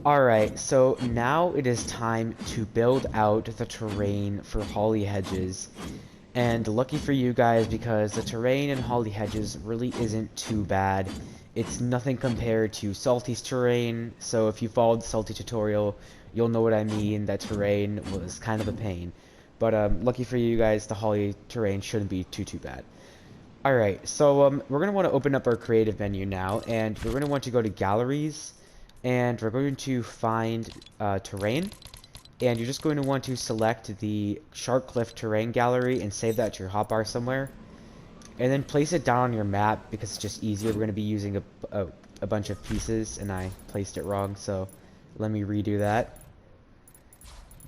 Alright, so now it is time to build out the terrain for Holly Hedges. And lucky for you guys, because the terrain in Holly Hedges really isn't too bad. It's nothing compared to Salty's terrain, so if you followed the Salty tutorial, you'll know what I mean. That terrain was kind of a pain. But lucky for you guys, the Holly terrain shouldn't be too bad. Alright, so we're going to want to open up our creative menu now, and we're going to want to go to galleries, and we're going to find terrain, and you're just going to want to select the Shark Cliff terrain gallery and save that to your hotbar somewhere, and then place it down on your map because it's just easier. We're going to be using a bunch of pieces, and I placed it wrong, so let me redo that.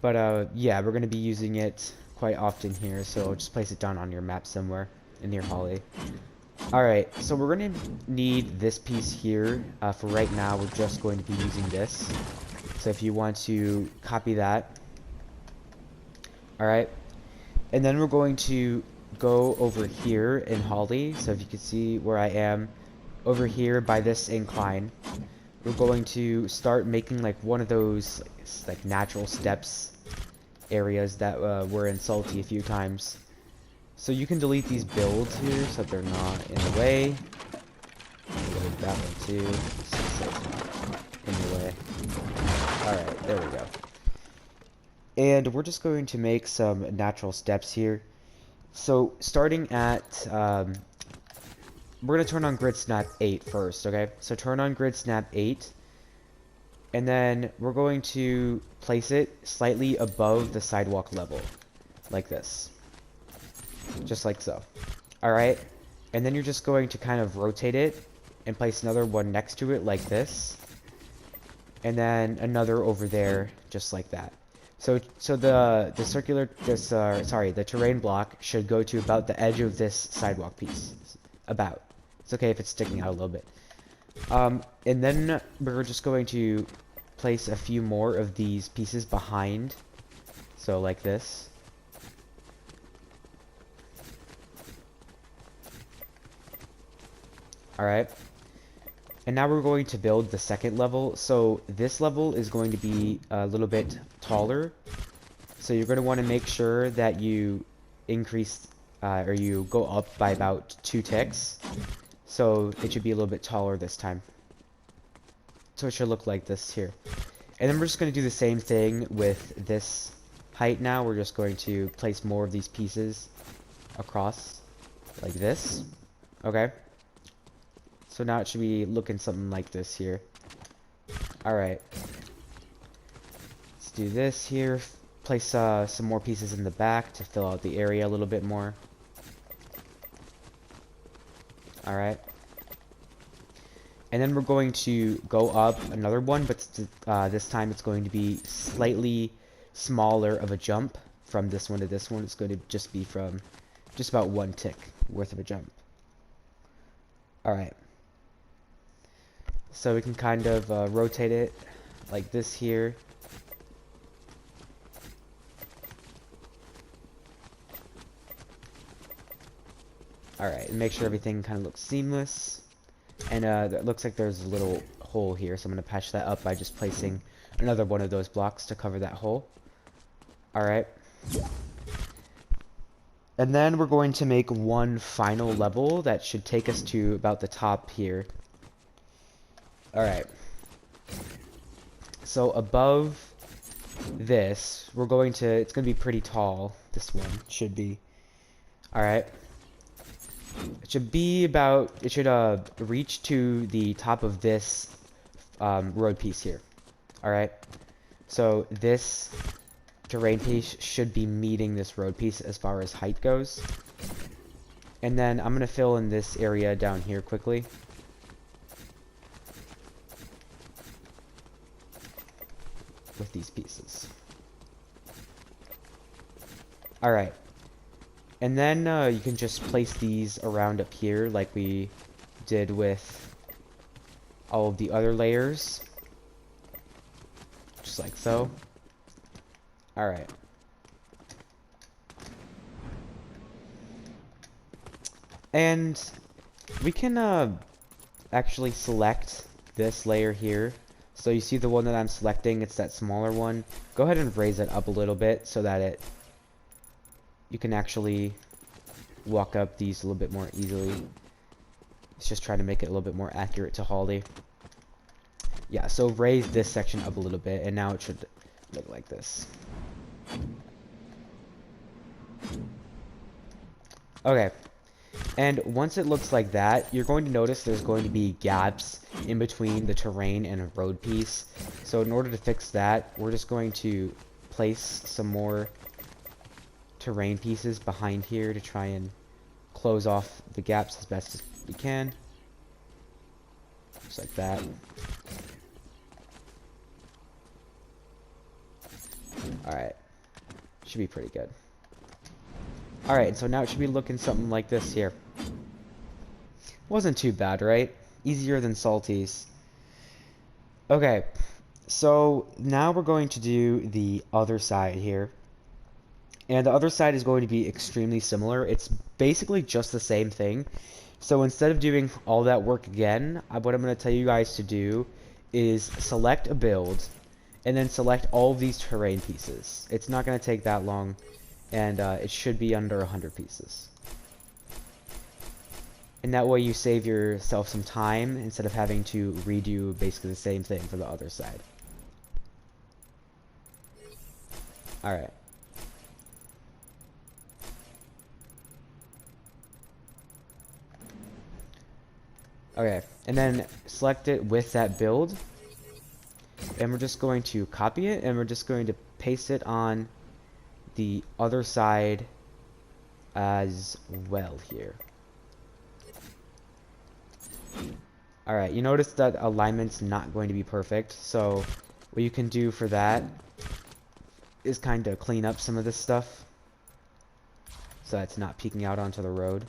But yeah, we're going to be using it quite often here, so just place it down on your map somewhere near Holly. Alright, so we're going to need this piece here. For right now, we're just going to be using this. So if you want to copy that. Alright. And then we're going to go over here in Holly. So if you can see where I am, over here by this incline, we're going to start making like one of those like natural steps areas that were in Salty a few times. So you can delete these builds here so that they're not in the way. Delete that one too, so it's not in the way. Alright, there we go. And we're just going to make some natural steps here. So starting at, we're going to turn on Grid Snap 8 first, okay? So turn on Grid Snap 8. And then we're going to place it slightly above the sidewalk level, like this. Just like so. Alright, and then you're just going to kind of rotate it and place another one next to it like this. And then another over there, just like that. So the circular, the terrain block should go to about the edge of this sidewalk piece. About. It's okay if it's sticking out a little bit. And then we're just going to place a few more of these pieces behind. So like this. Alright. And now we're going to build the second level. So this level is going to be a little bit taller. So you're going to want to make sure that you increase, or you go up by about 2 ticks. So it should be a little bit taller this time. So it should look like this here. And then we're just going to do the same thing with this height now. We're just going to place more of these pieces across like this. Okay. So now it should be looking something like this here. Alright. Let's do this here. Place some more pieces in the back to fill out the area a little bit more. Alright. And then we're going to go up another one, but this time it's going to be slightly smaller of a jump from this one to this one. It's going to just be from just about 1 tick worth of a jump. Alright. So we can kind of rotate it like this here. Alright, and make sure everything kind of looks seamless. And it looks like there's a little hole here, so I'm going to patch that up by just placing another one of those blocks to cover that hole. Alright. And then we're going to make one final level that should take us to about the top here. Alright. So above this, we're going to, it's going to be pretty tall, this one should be. Alright. It should be about, it should reach to the top of this road piece here. Alright. So this terrain piece should be meeting this road piece as far as height goes. And then I'm going to fill in this area down here quickly. With these pieces. Alright. And then you can just place these around up here like we did with all of the other layers. Just like so. Alright. And we can actually select this layer here. So you see the one that I'm selecting, it's that smaller one. Go ahead and raise it up a little bit so that you can actually walk up these a little bit more easily. It's just trying to make it a little bit more accurate to Holly. Yeah, so raise this section up a little bit, and now it should look like this. Okay, and once it looks like that, you're going to notice there's going to be gaps in between the terrain and a road piece. So in order to fix that, we're just going to place some more terrain pieces behind here to try and close off the gaps as best as we can. Just like that. Alright. Should be pretty good. Alright, so now it should be looking something like this here. Wasn't too bad, right? Easier than Salty's. Okay, so now we're going to do the other side here. And the other side is going to be extremely similar. It's basically just the same thing. So instead of doing all that work again, what I'm going to tell you guys to do is select a build, and then select all of these terrain pieces. It's not going to take that long, and it should be under 100 pieces. And that way you save yourself some time instead of having to redo basically the same thing for the other side. Alright. Okay, and then select it with that build. And we're just going to copy it, and we're just going to paste it on the other side as well here. Alright, you notice that alignment's not going to be perfect, so what you can do for that is kind of clean up some of this stuff so that it's not peeking out onto the road.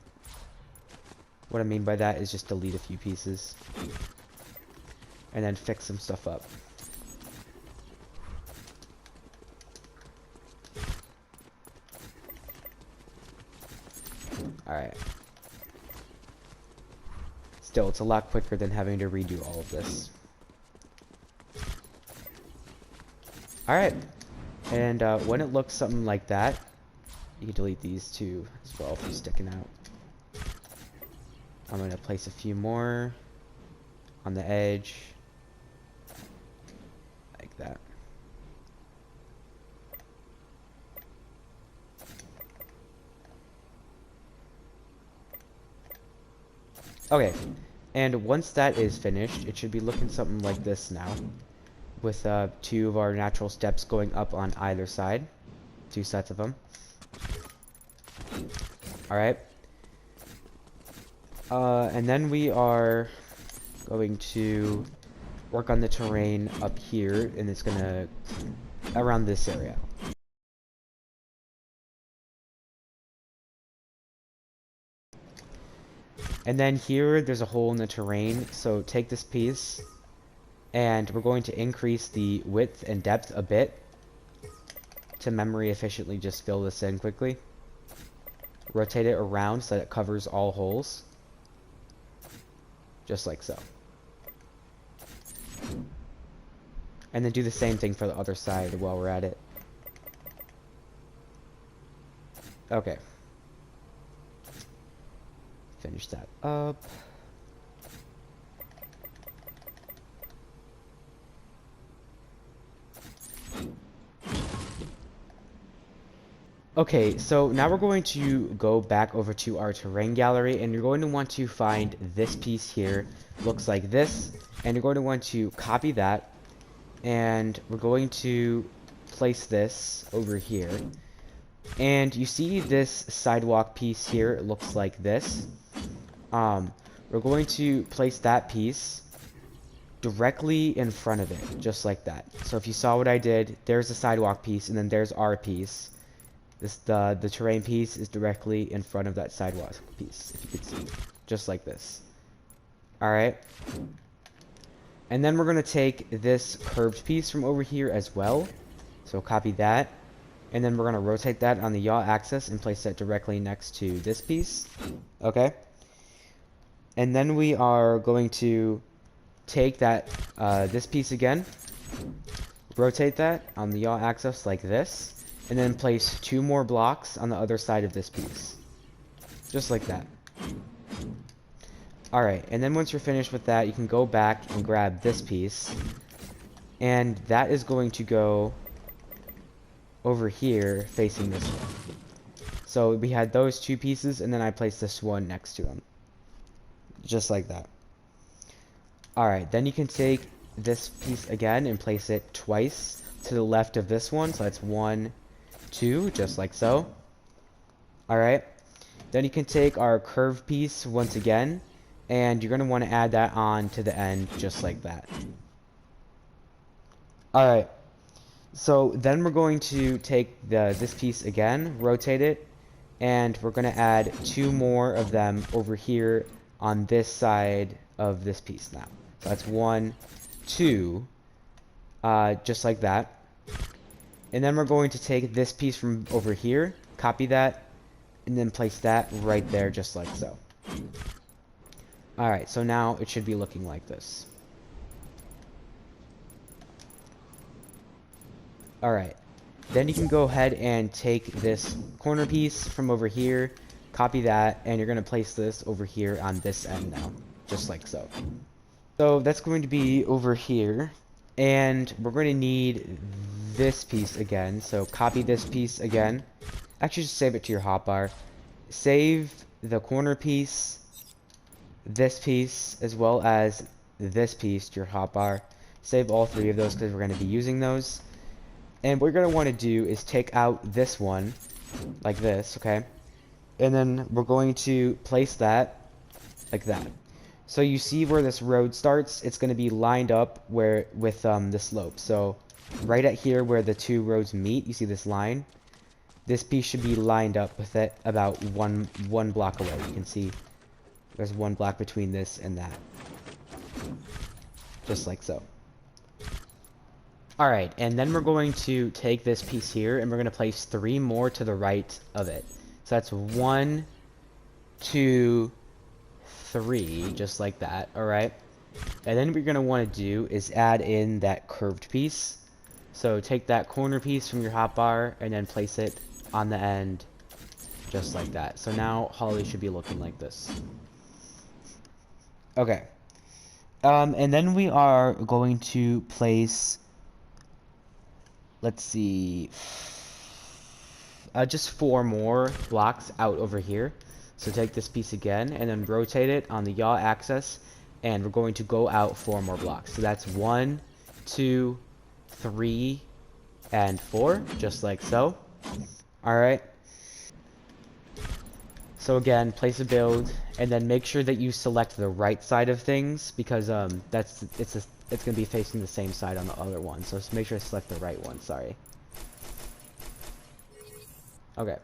What I mean by that is just delete a few pieces and then fix some stuff up. Alright. Still, it's a lot quicker than having to redo all of this. Alright. And when it looks something like that, you can delete these two as well from sticking out. I'm going to place a few more on the edge. Like that. Okay, and once that is finished, it should be looking something like this now, with two of our natural steps going up on either side, two sets of them. Alright. And then we are going to work on the terrain up here, and it's gonna around this area. And then here, there's a hole in the terrain, so take this piece, and we're going to increase the width and depth a bit to memory efficiently just fill this in quickly. Rotate it around so that it covers all holes. Just like so. And then do the same thing for the other side while we're at it. Okay. Finish that up. Okay, so now we're going to go back over to our terrain gallery, and you're going to want to find this piece here. Looks like this, and you're going to want to copy that, and we're going to place this over here. And you see this sidewalk piece here, it looks like this. We're going to place that piece directly in front of it, just like that. So if you saw what I did, there's the sidewalk piece, and then there's our piece. The terrain piece is directly in front of that sidewalk piece, if you could see, just like this. Alright. And then we're going to take this curved piece from over here as well. So copy that. And then we're going to rotate that on the yaw axis and place that directly next to this piece. Okay. And then we are going to take that, this piece again, rotate that on the yaw axis like this, and then place 2 more blocks on the other side of this piece. Just like that. Alright, and then once you're finished with that, you can go back and grab this piece, and that is going to go over here facing this one. So we had those 2 pieces, and then I placed this one next to them. Just like that. Alright, then you can take this piece again and place it twice to the left of this one. So that's 1, 2, just like so. Alright. Then you can take our curved piece once again, and you're going to want to add that on to the end, just like that. Alright. So then we're going to take this piece again, rotate it, and we're going to add 2 more of them over here on this side of this piece now. So that's 1, 2, just like that. And then we're going to take this piece from over here, copy that, and then place that right there just like so. Alright, so now it should be looking like this. Alright, then you can go ahead and take this corner piece from over here, copy that, and you're going to place this over here on this end now, just like so. So that's going to be over here, and we're going to need this piece again, so copy this piece again. Actually, just save it to your hotbar. Save the corner piece, this piece, as well as this piece to your hotbar. Save all 3 of those because we're going to be using those. And what you're going to want to do is take out this one, like this, okay? And then we're going to place that, like that. So you see where this road starts, it's going to be lined up where with the slope. So right at here where the 2 roads meet, you see this line? This piece should be lined up with it about one block away. You can see there's 1 block between this and that. Just like so. Alright, and then we're going to take this piece here, and we're going to place 3 more to the right of it. So that's 1, 2, 3, just like that, alright? And then what you're going to want to do is add in that curved piece. So take that corner piece from your hotbar, and then place it on the end, just like that. So now Holly should be looking like this. Okay. And then we are going to place... let's see, just 4 more blocks out over here. So take this piece again and then rotate it on the yaw axis, and we're going to go out 4 more blocks. So that's 1, 2, 3, and 4, just like so. Alright. So again, place a build, and then make sure that you select the right side of things, because it's going to be facing the same side on the other one. So just make sure to select the right one, sorry. Okay.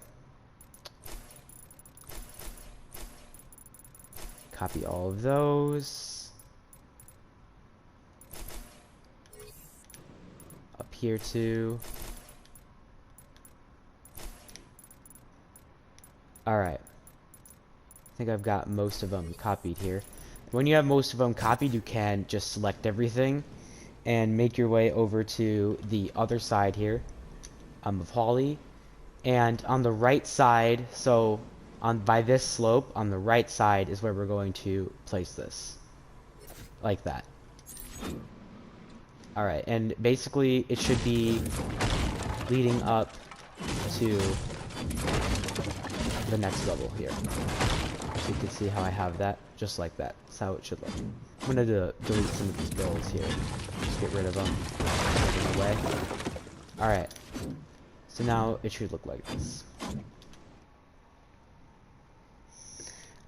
Copy all of those. Up here too. Alright. I think I've got most of them copied here. When you have most of them copied, you can just select everything and make your way over to the other side here of Holly. And on the right side, so by this slope, on the right side is where we're going to place this. Like that. Alright, and basically it should be leading up to the next level here. So you can see how I have that, just like that. That's how it should look. I'm going to delete some of these builds here. Just get rid of them. Get them away. Alright. So now it should look like this.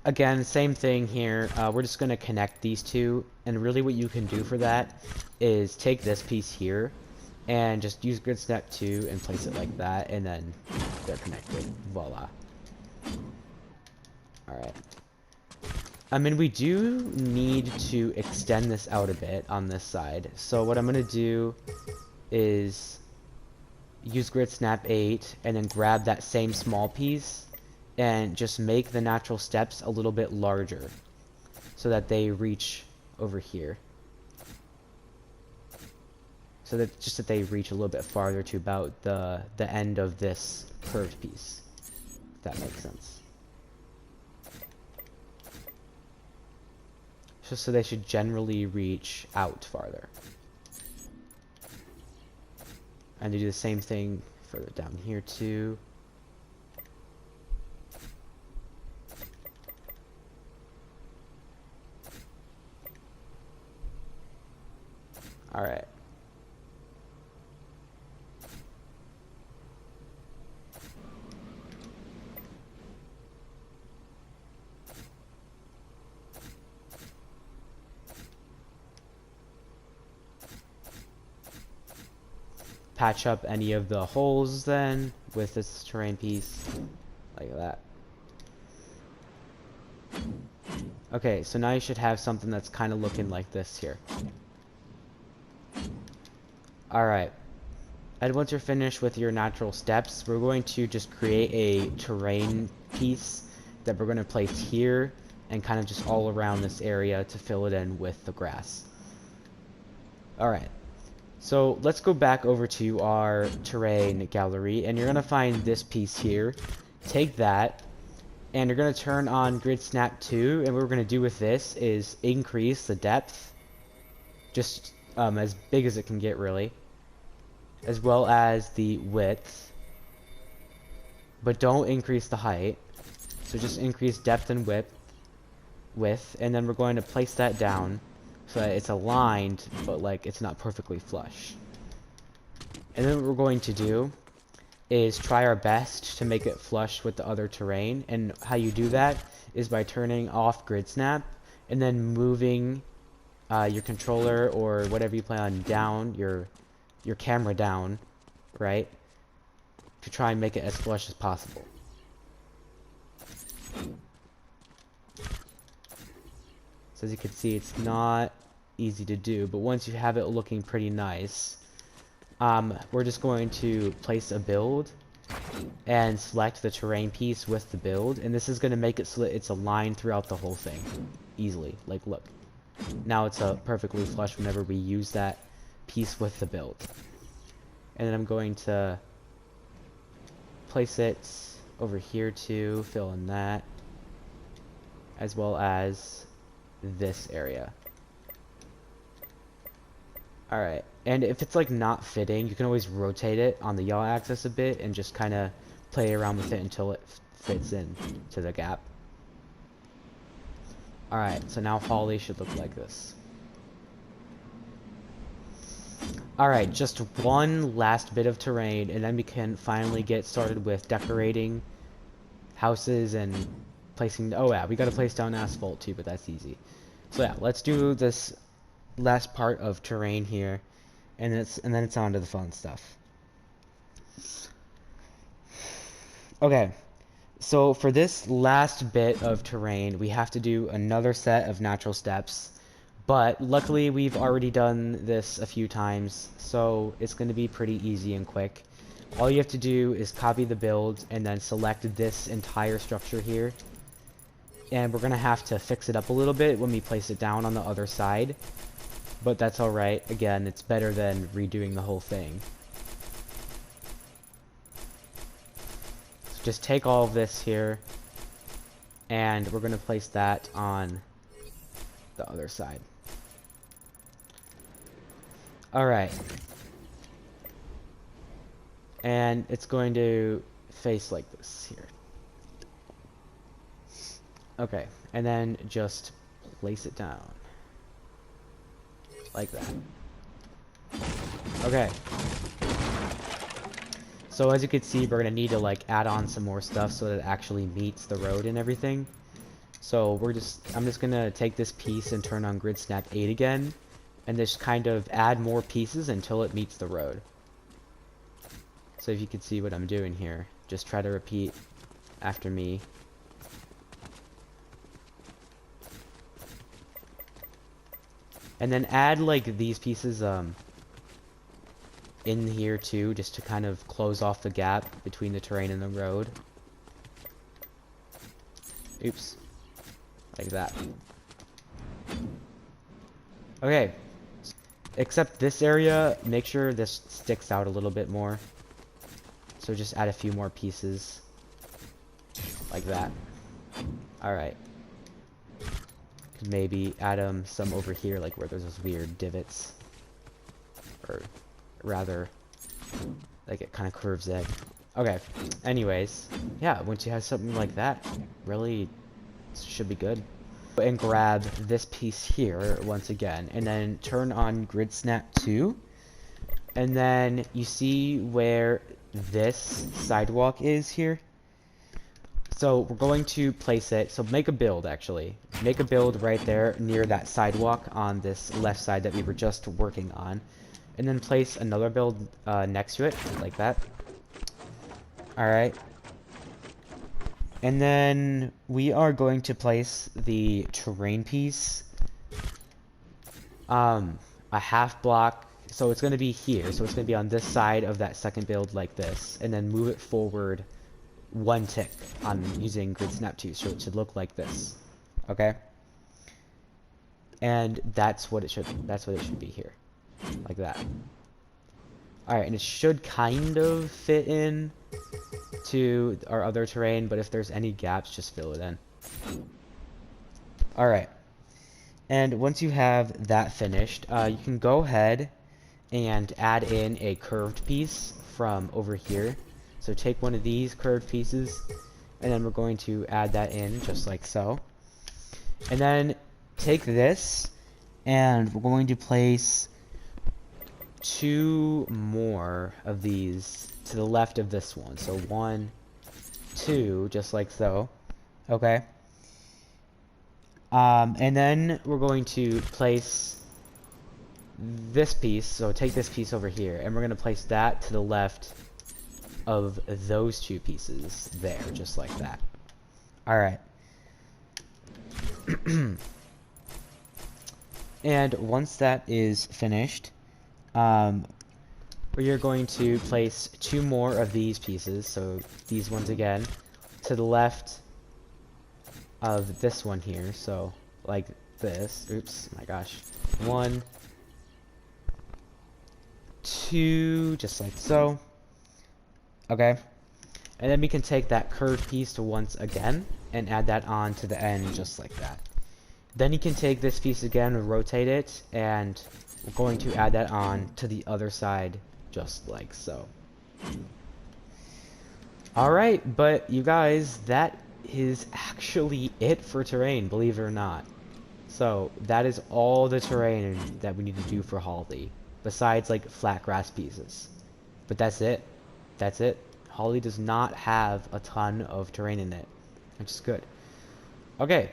Again, same thing here. We're just going to connect these 2. And really what you can do for that is take this piece here and just use grid snap 2 and place it like that. And then they're connected. Voila. Alright. I mean, we do need to extend this out a bit on this side. So what I'm going to do is use grid snap 8 and then grab that same small piece and just make the natural steps a little bit larger so that they reach over here. So that just that they reach a little bit farther to about the end of this curved piece. If that makes sense. Just so they should generally reach out farther. And they do the same thing further down here too. Alright. Patch up any of the holes then with this terrain piece, like that. Okay, so now you should have something that's kind of looking like this here. Alright, and once you're finished with your natural steps, we're going to just create a terrain piece that we're going to place here and kind of just all around this area to fill it in with the grass. Alright. So let's go back over to our terrain gallery, and you're going to find this piece here. Take that, and you're going to turn on grid snap 2, and what we're going to do with this is increase the depth, just as big as it can get really, as well as the width, but don't increase the height. So just increase depth and width, and then we're going to place that down so that it's aligned, but like it's not perfectly flush. And then what we're going to do is try our best to make it flush with the other terrain. And how you do that is by turning off grid snap and then moving your controller or whatever you play on down, your camera down, right? To try and make it as flush as possible. So as you can see, it's not easy to do, but once you have it looking pretty nice, we're just going to place a build and select the terrain piece with the build, and this is going to make it so that it's aligned throughout the whole thing easily. Like, look, now it's perfectly flush whenever we use that piece with the build. And then I'm going to place it over here too, fill in that, as well as this area. Alright, and if it's like not fitting, you can always rotate it on the yaw axis a bit and just kind of play around with it until it fits in to the gap. Alright, so now Holly should look like this. Alright, just one last bit of terrain, and then we can finally get started with decorating houses and placing... Oh yeah, we gotta place down asphalt too, but that's easy. So yeah, let's do this last part of terrain here, and then it's on to the fun stuff. Okay, so for this last bit of terrain, we have to do another set of natural steps, but luckily we've already done this a few times, so it's going to be pretty easy and quick. All you have to do is copy the build and then select this entire structure here, and we're going to have to fix it up a little bit when we place it down on the other side. But that's alright. Again, it's better than redoing the whole thing. So just take all of this here, and we're going to place that on the other side. Alright. And it's going to face like this here. Okay, and then just place it down. Like that. Okay. So as you can see, we're gonna need to like add on some more stuff so that it actually meets the road and everything. So I'm just gonna take this piece and turn on grid snap 8 again, and just kind of add more pieces until it meets the road. So if you can see what I'm doing here, just try to repeat after me. And then add like these pieces in here too, just to kind of close off the gap between the terrain and the road. Oops. Like that. Okay. Except this area, make sure this sticks out a little bit more. So just add a few more pieces. Like that. Alright. Could maybe add some over here, like where there's those weird divots. Or rather, like it kind of curves in. Okay, anyways. Yeah, once you have something like that, really should be good. And grab this piece here once again, and then turn on grid snap 2, and then you see where this sidewalk is here. So we're going to place it, so make a build actually. Make a build right there near that sidewalk on this left side that we were just working on, and then place another build next to it like that. Alright. And then we are going to place the terrain piece a half block, so it's going to be here, so it's going to be on this side of that second build like this, and then move it forward 1 tick on using grid snap 2, so it should look like this. Okay? And that's what it should be here. Like that. Alright, and it should kind of fit in to our other terrain, but if there's any gaps, just fill it in. Alright. And once you have that finished, you can go ahead and add in a curved piece from over here. So take one of these curved pieces, and then we're going to add that in just like so. And then take this, and we're going to place 2 more of these to the left of this one. So 1, 2, just like so. Okay. And then we're going to place this piece. So take this piece over here, and we're going to place that to the left of those 2 pieces there, just like that. Alright. And once that is finished, we are going to place 2 more of these pieces, so these ones again, to the left of this one here, so like this. Oops, my gosh. 1, 2, just like so. Okay. And then we can take that curved piece to once again and add that on to the end just like that. Then you can take this piece again and rotate it, and we're going to add that on to the other side just like so. Alright, but you guys, that is actually it for terrain, believe it or not. So that is all the terrain that we need to do for Holly, besides like flat grass pieces. But that's it. That's it. Holly does not have a ton of terrain in it, which is good. Okay,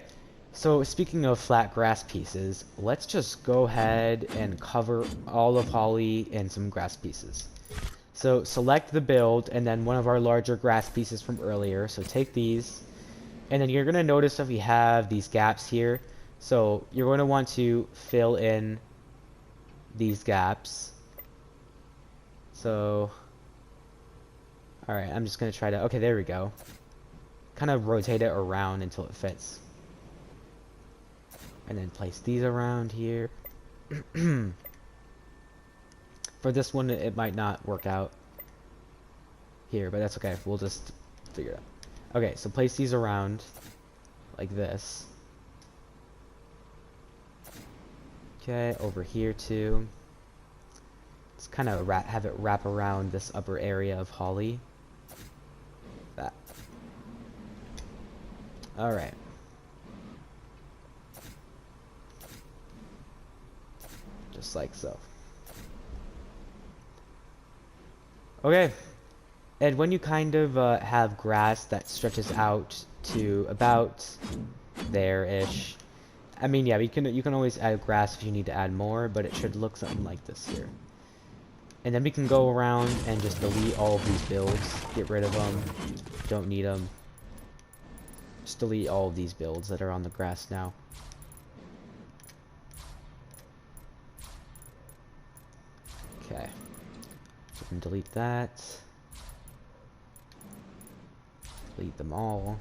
so speaking of flat grass pieces, let's just go ahead and cover all of Holly in some grass pieces. So select the build and then one of our larger grass pieces from earlier. So take these, and then you're going to notice that we have these gaps here. So you're going to want to fill in these gaps. So, alright, I'm just going to try to, okay, there we go. Kind of rotate it around until it fits. And then place these around here. For this one, it might not work out here, but that's okay. We'll just figure it out. Okay, so place these around like this. Okay, over here too. Let's kind of have it wrap around this upper area of Holly. That. Alright. Just like so. Okay. And when you kind of have grass that stretches out to about there-ish. I mean, yeah, you can always add grass if you need to add more, but it should look something like this here. And then we can go around and just delete all of these builds. Get rid of them. Don't need them. Just delete all of these builds that are on the grass now. Okay. So we can delete that. Delete them all.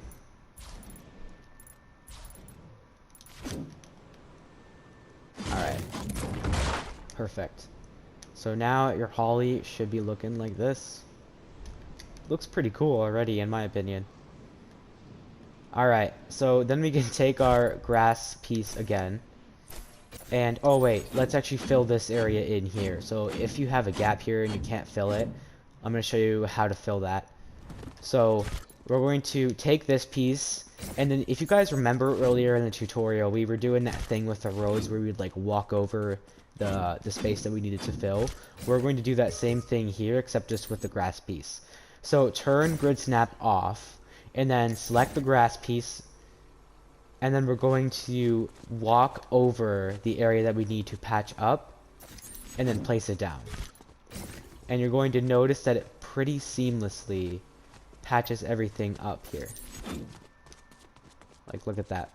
Alright. Perfect. So now your holly should be looking like this. Looks pretty cool already, in my opinion. Alright, so then we can take our grass piece again. And, oh wait, let's actually fill this area in here. So if you have a gap here and you can't fill it, I'm going to show you how to fill that. So we're going to take this piece, and then if you guys remember earlier in the tutorial, we were doing that thing with the roads where we'd like walk over the space that we needed to fill. We're going to do that same thing here, except just with the grass piece. So turn grid snap off, and then select the grass piece, and then we're going to walk over the area that we need to patch up, and then place it down. And you're going to notice that it pretty seamlessly patches everything up here. Like, look at that.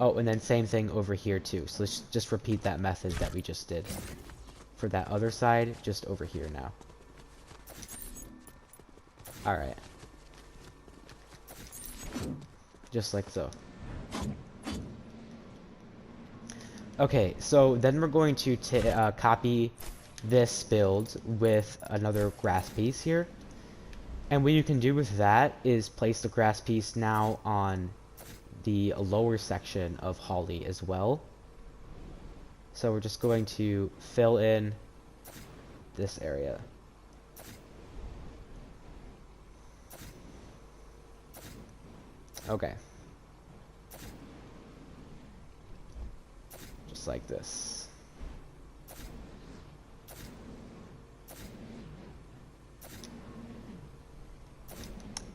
Oh, and then same thing over here too. So let's just repeat that method that we just did. For that other side, just over here now. Alright. Just like so. Okay, so then we're going to copy this build with another grass piece here. And what you can do with that is place the grass piece now on the lower section of Holly as well. So we're just going to fill in this area. Okay. Just like this.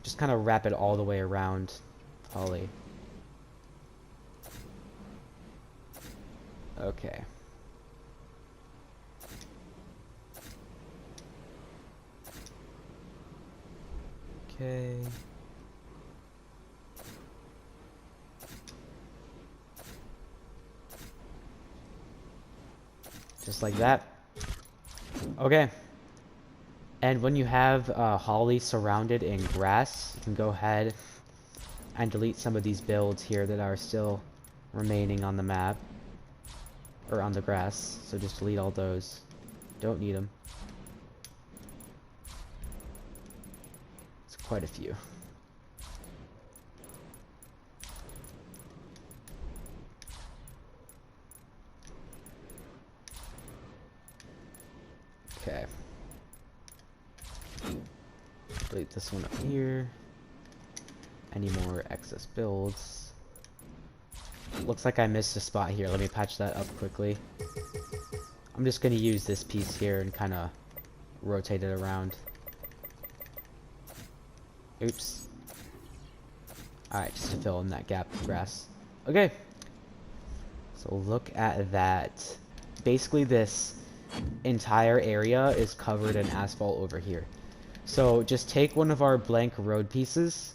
Just kind of wrap it all the way around Holly. Okay. Okay. Just like that. Okay. And when you have Holly surrounded in grass, you can go ahead and delete some of these builds here that are still remaining on the map. Or on the grass. So just delete all those. Don't need them. It's quite a few. Okay. Delete this one up here. Any more excess builds? Looks like I missed a spot here. Let me patch that up quickly. I'm just going to use this piece here and kind of rotate it around. Oops. Alright, just to fill in that gap of grass. Okay. So look at that. Basically this entire area is covered in asphalt over here. So just take one of our blank road pieces,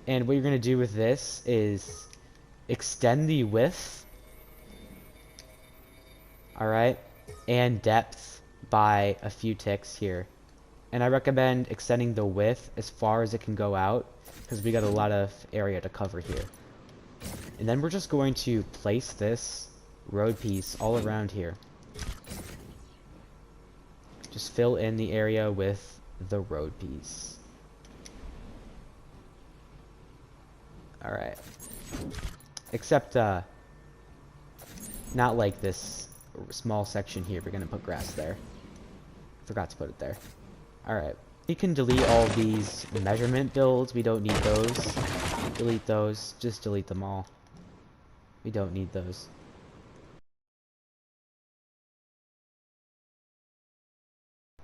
and what you're going to do with this is extend the width, alright, and depth by a few ticks here. And I recommend extending the width as far as it can go out, because we got a lot of area to cover here. And then we're just going to place this road piece all around here. Just fill in the area with the road piece. Alright. Except, not like this small section here. We're gonna put grass there. Forgot to put it there. Alright. You can delete all these measurement builds. We don't need those. Delete those. Just delete them all. We don't need those.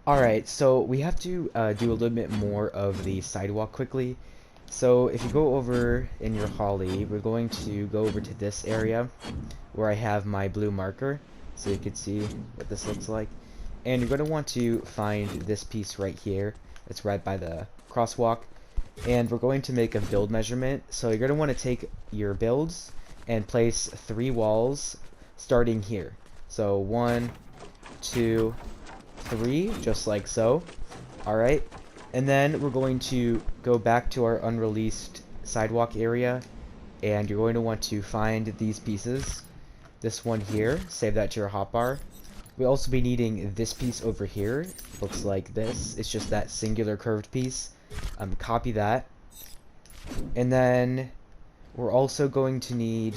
Alright, so we have to do a little bit more of the sidewalk quickly. So if you go over in your Holly, we're going to go over to this area where I have my blue marker, so you can see what this looks like. And you're going to want to find this piece right here. It's right by the crosswalk. And we're going to make a build measurement. So you're going to want to take your builds and place 3 walls starting here. So 1, 2, 3, just like so. Alright. And then we're going to go back to our unreleased sidewalk area, and you're going to want to find these pieces this one here, save that to your hotbar. We'll also be needing this piece over here. Looks like this. It's just that singular curved piece. Copy that. And then we're also going to need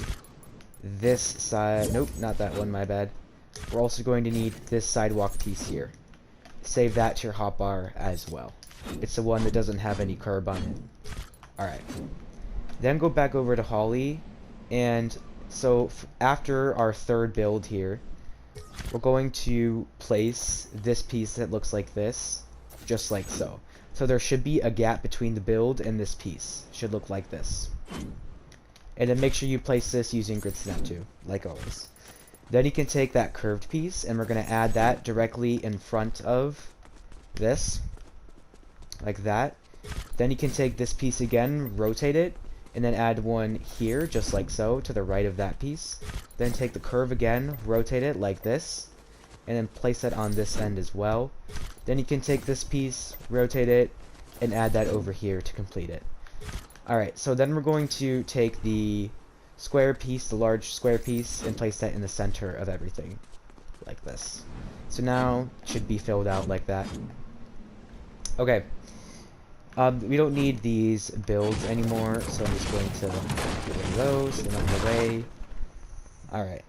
this side. Nope, not that one, my bad. We're also going to need this sidewalk piece here. Save that to your hotbar as well. It's the one that doesn't have any curb on it. Alright. Then go back over to Holly. And so after our third build here, we're going to place this piece that looks like this, just like so. So there should be a gap between the build and this piece. Should look like this. And then make sure you place this using grid snap too, like always. Then you can take that curved piece, and we're going to add that directly in front of this, like that. Then you can take this piece again, rotate it, and then add one here, just like so, to the right of that piece. Then take the curve again, rotate it like this, and then place it on this end as well. Then you can take this piece, rotate it, and add that over here to complete it. Alright, so then we're going to take the square piece, the large square piece, and place that in the center of everything, like this. So now it should be filled out like that. Okay. We don't need these builds anymore, so I'm just going to get rid of those, and then away. Alright.